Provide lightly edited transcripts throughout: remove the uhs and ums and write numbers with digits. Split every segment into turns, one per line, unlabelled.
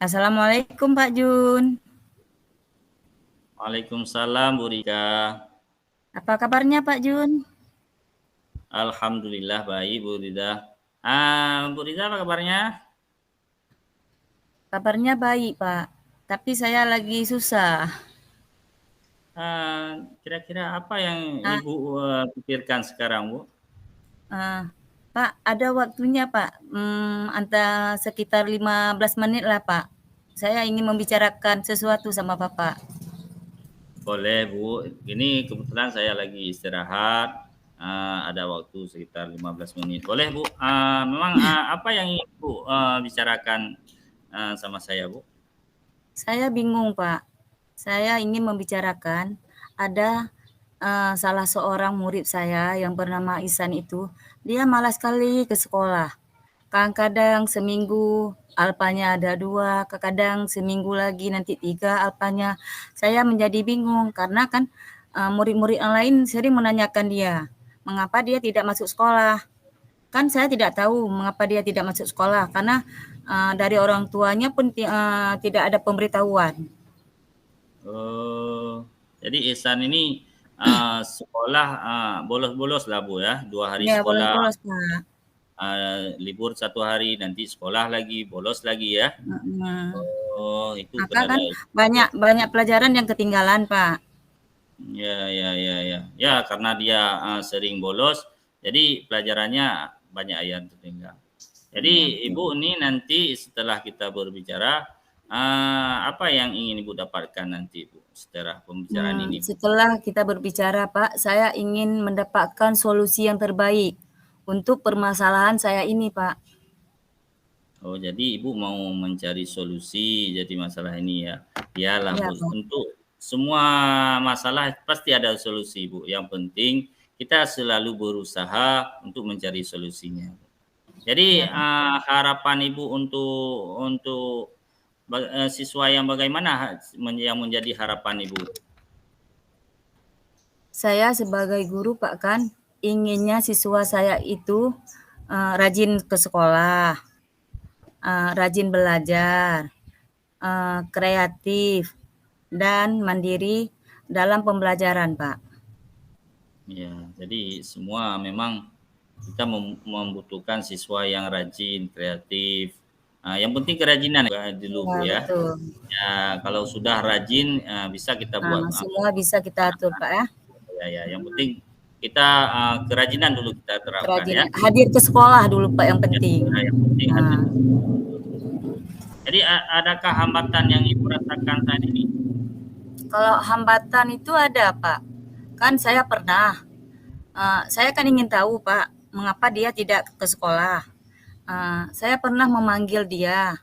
Assalamualaikum Pak Jun.
Waalaikumsalam Bu Rika.
Apa kabarnya Pak Jun?
Alhamdulillah baik Bu Rida. Bu Rida apa kabarnya?
Kabarnya baik Pak, tapi saya lagi susah.
Kira-kira apa yang
Ah,
Ibu pikirkan sekarang Bu?
ah, Pak, ada waktunya Pak, antara sekitar 15 menit lah Pak. Saya ingin membicarakan sesuatu sama Bapak.
Boleh Bu. Ini kebetulan saya lagi istirahat. Ada waktu sekitar 15 menit. Boleh Bu. Memang apa yang ingin Bu bicarakan sama saya Bu?
Saya bingung Pak. Saya ingin membicarakan ada salah seorang murid saya yang bernama Ihsan itu, dia malas sekali ke sekolah. Kadang-kadang seminggu alpanya ada 2, kadang seminggu lagi nanti 3 alpanya. Saya menjadi bingung karena kan murid-murid yang lain sering menanyakan dia, mengapa dia tidak masuk sekolah. Kan saya tidak tahu mengapa dia tidak masuk sekolah karena dari orang tuanya pun tidak ada pemberitahuan.
Oh, jadi Ihsan ini sekolah bolos-bolos lah Bu ya. 2 hari
Ya,
sekolah,
bolos-bolos Pak.
libur 1 hari, nanti sekolah lagi, bolos lagi ya.
Mm.
Oh, itu
Maka kan
kendala.
banyak banyak pelajaran yang ketinggalan Pak.
Ya, ya, ya, ya. Ya, karena dia sering bolos, jadi pelajarannya banyak yang tertinggal. Jadi
Ya,
Ibu
betul.
ini nanti setelah kita berbicara, apa yang ingin Ibu dapatkan nanti Bu setelah pembicaraan ini Bu?
Setelah kita berbicara, Pak, saya ingin mendapatkan solusi yang terbaik untuk permasalahan saya ini, Pak.
Oh, jadi Ibu mau mencari solusi jadi masalah ini ya. Iyalah
Iya,
Bu,
Pak.
untuk semua masalah pasti ada solusi Bu. Yang penting kita selalu berusaha untuk mencari solusinya. Jadi
Iya, Pak.
harapan Ibu untuk siswa yang bagaimana yang menjadi harapan Ibu?
Saya sebagai guru, Pak, kan inginnya siswa saya itu rajin ke sekolah, rajin belajar, kreatif, dan mandiri dalam pembelajaran, Pak.
Ya, jadi semua memang kita membutuhkan siswa yang rajin, kreatif. Yang penting kerajinan dulu Bu
Iya,
ya.
betul.
Ya, kalau sudah rajin bisa kita buat
Semua bisa kita atur, Pak, ya.
ya, ya. Yang penting kita kerajinan dulu kita terapkan ya.
Kerajinan. Hadir ke sekolah dulu, Pak, yang
Ya,
penting.
yang penting hadir.
Nah,
Jadi adakah hambatan yang Ibu rasakan saat ini?
kalau hambatan itu ada, Pak. Kan saya pernah, saya kan ingin tahu, Pak, mengapa dia tidak ke sekolah. Saya pernah memanggil dia,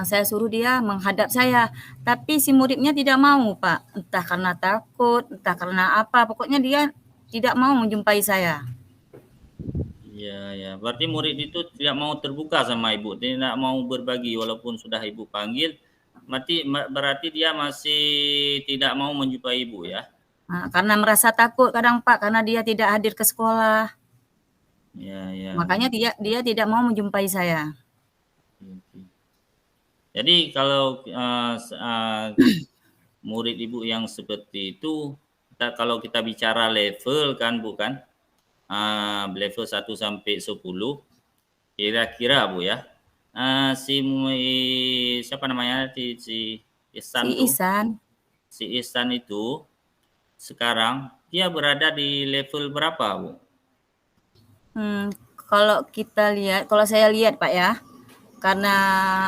saya suruh dia menghadap saya, tapi si muridnya tidak mau, Pak. Entah karena takut, entah karena apa, pokoknya dia tidak mau menjumpai saya.
Iya, ya. Berarti murid itu tidak mau terbuka sama Ibu, tidak mau berbagi walaupun sudah Ibu panggil. Berarti dia masih tidak mau menjumpai Ibu ya?
Karena merasa takut kadang, Pak, karena dia tidak hadir ke sekolah.
Ya, ya,
Makanya
ya.
dia tidak mau menjumpai saya.
Oke. Jadi kalau murid Ibu yang seperti itu, kalau kita bicara level kan bukan, level 1 sampai 10, kira-kira Bu ya, siapa namanya, si
Si
Ihsan tuh,
Ihsan.
si Ihsan itu sekarang dia berada di level berapa Bu?
Hmm, kalau saya lihat Pak ya, karena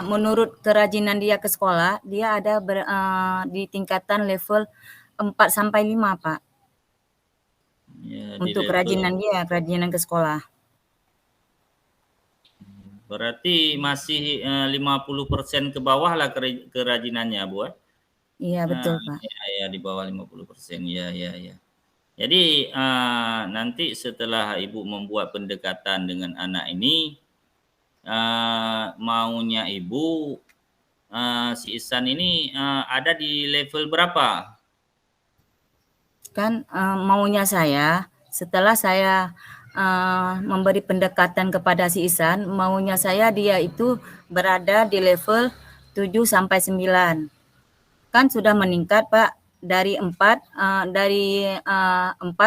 menurut kerajinan dia ke sekolah, dia ada di tingkatan level 4 sampai 5 Pak.
Ya di
Untuk
level,
kerajinan ke sekolah.
berarti masih 50% ke bawah lah kerajinannya Bu ya?
Iya betul Pak.
Ya, ya di bawah 50%, ya, ya, ya. Jadi nanti setelah Ibu membuat pendekatan dengan anak ini, maunya Ibu si Ihsan ini ada di level berapa?
Kan maunya saya setelah saya memberi pendekatan kepada si Ihsan, maunya saya dia itu berada di level 7 sampai 9. Kan sudah meningkat, Pak, dari 4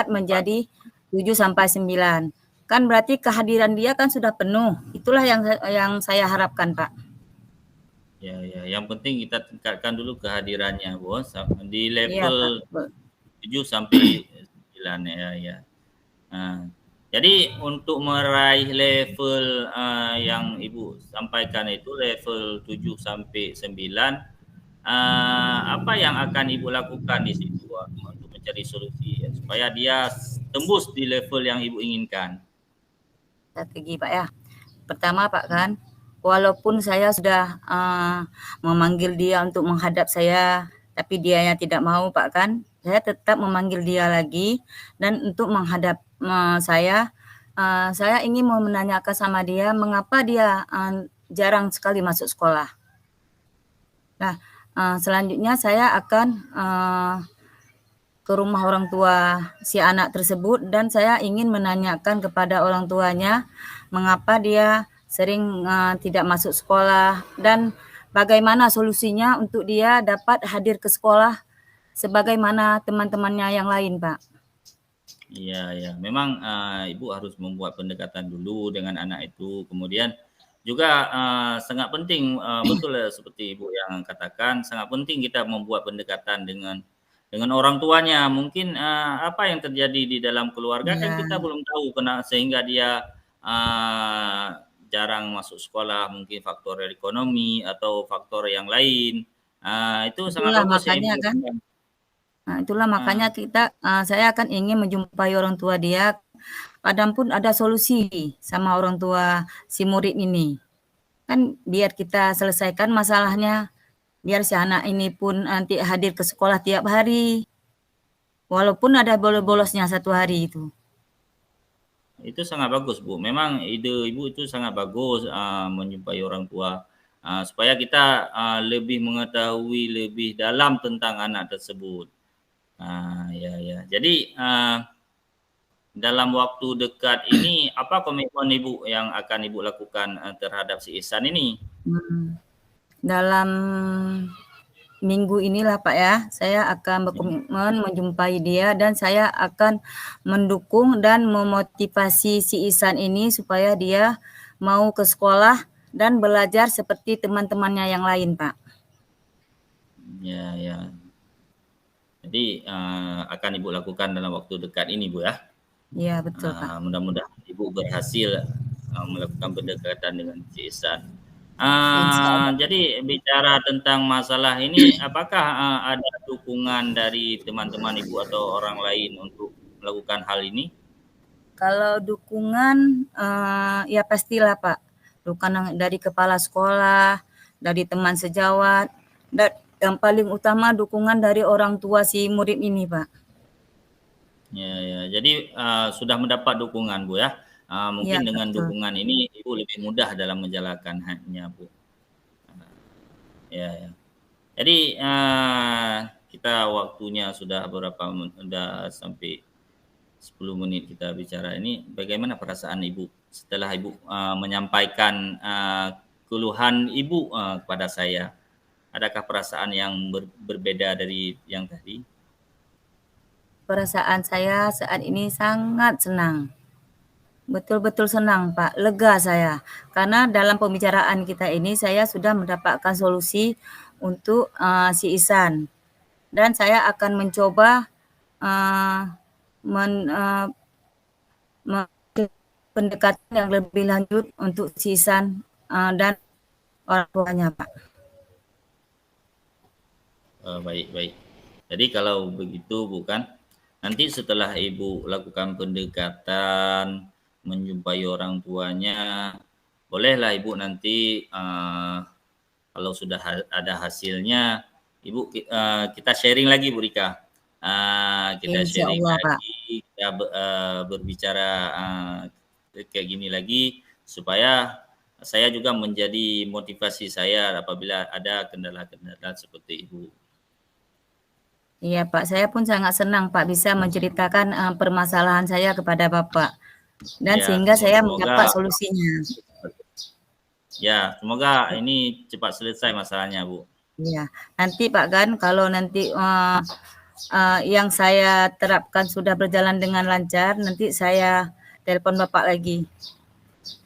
menjadi 7 sampai 9. Kan berarti kehadiran dia kan sudah penuh. Itulah yang saya harapkan, Pak.
Ya, yang penting kita tingkatkan dulu kehadirannya, Bos, di
Iya, Pak.
level 7 sampai 9 ya. Jadi untuk meraih level yang Ibu sampaikan itu level 7 sampai 9, apa yang akan Ibu lakukan di situ untuk mencari solusi supaya dia tembus di level yang Ibu inginkan?
Strategi, Pak, ya. Pertama, Pak, kan walaupun saya sudah memanggil dia untuk menghadap saya, tapi dianya tidak mau, Pak, kan saya tetap memanggil dia lagi dan untuk menghadap saya. Saya ingin mau menanyakan sama dia mengapa dia jarang sekali masuk sekolah. Nah, selanjutnya saya akan ke rumah orang tua si anak tersebut dan saya ingin menanyakan kepada orang tuanya mengapa dia sering tidak masuk sekolah dan bagaimana solusinya untuk dia dapat hadir ke sekolah sebagaimana teman-temannya yang lain, Pak.
Iya. Memang Ibu harus membuat pendekatan dulu dengan anak itu. Kemudian juga sangat penting, betul seperti Ibu yang katakan, sangat penting kita membuat pendekatan dengan orang tuanya. Mungkin apa yang terjadi di dalam keluarga kan
Ya,
kita belum tahu sehingga dia jarang masuk sekolah, mungkin faktor ekonomi atau faktor yang lain. Itu sangat
itulah
bagus ya
makanya
Ibu.
kan. Nah, itulah makanya saya akan ingin menjumpai orang tua dia, padahal pun ada solusi sama orang tua si murid ini. Kan biar kita selesaikan masalahnya, biar si anak ini pun nanti hadir ke sekolah tiap hari, walaupun ada bolos-bolosnya 1 hari itu.
Itu sangat bagus, Bu. Memang ide Ibu itu sangat bagus, menjumpai orang tua, supaya kita lebih mengetahui lebih dalam tentang anak tersebut. Ya. Jadi dalam waktu dekat ini apa komitmen Ibu yang akan Ibu lakukan terhadap si Ihsan ini?
Dalam minggu inilah, Pak, ya, saya akan berkomitmen menjumpai dia dan saya akan mendukung dan memotivasi si Ihsan ini supaya dia mau ke sekolah dan belajar seperti teman-temannya yang lain, Pak.
Ya. Jadi akan Ibu lakukan dalam waktu dekat ini, Bu, ya?
Iya, betul, Pak.
Mudah-mudahan Ibu berhasil melakukan pendekatan dengan si Ihsan.
Insyaallah.
Jadi bicara tentang masalah ini, apakah ada dukungan dari teman-teman Ibu atau orang lain untuk melakukan hal ini?
Kalau dukungan, ya pastilah, Pak. Dukungan dari kepala sekolah, dari teman sejawat, dan yang paling utama dukungan dari orang tua si murid ini, Pak.
Ya. Jadi sudah mendapat dukungan, Bu, ya.
Iya,
Mungkin dengan
betul.
dukungan ini Ibu lebih mudah dalam menjalankan haknya, Bu. Ya. Jadi kita waktunya sudah sudah sampai 10 menit kita bicara ini. Bagaimana perasaan Ibu setelah Ibu menyampaikan keluhan Ibu kepada saya? Adakah perasaan yang berbeda dari yang tadi?
Perasaan saya saat ini sangat senang. Betul-betul senang, Pak, lega saya. Karena dalam pembicaraan kita ini saya sudah mendapatkan solusi untuk si Ihsan. Dan saya akan mencoba pendekatan yang lebih lanjut untuk si Ihsan dan orang tuanya, Pak.
Baik. Jadi kalau begitu bukan nanti setelah Ibu lakukan pendekatan, menjumpai orang tuanya, bolehlah Ibu nanti kalau sudah ada hasilnya, Ibu kita sharing lagi Bu Rika. Kita sharing
Insyaallah, Pak.
lagi, kita berbicara kayak gini lagi supaya saya juga menjadi motivasi saya apabila ada kendala-kendala seperti Ibu.
Iya, Pak, saya pun sangat senang, Pak, bisa menceritakan permasalahan saya kepada Bapak dan
Ya,
sehingga saya
semoga
mendapat solusinya.
Ya, semoga ini cepat selesai masalahnya, Bu.
Iya, nanti Pak Gan kalau nanti yang saya terapkan sudah berjalan dengan lancar, nanti saya telepon Bapak lagi.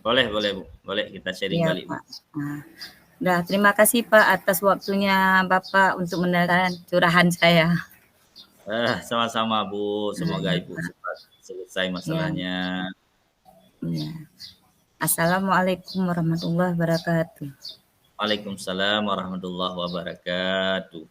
Boleh, Bu. Boleh kita sharing
Iya,
balik, Bu.
Pak. Nah, terima kasih Pak atas waktunya Bapak untuk mendengarkan curahan saya.
Sama-sama, Bu. Semoga
Iya,
Ibu
Pak.
cepat selesai
Iya,
masalahnya.
iya. Assalamualaikum warahmatullahi wabarakatuh.
Waalaikumsalam warahmatullahi wabarakatuh.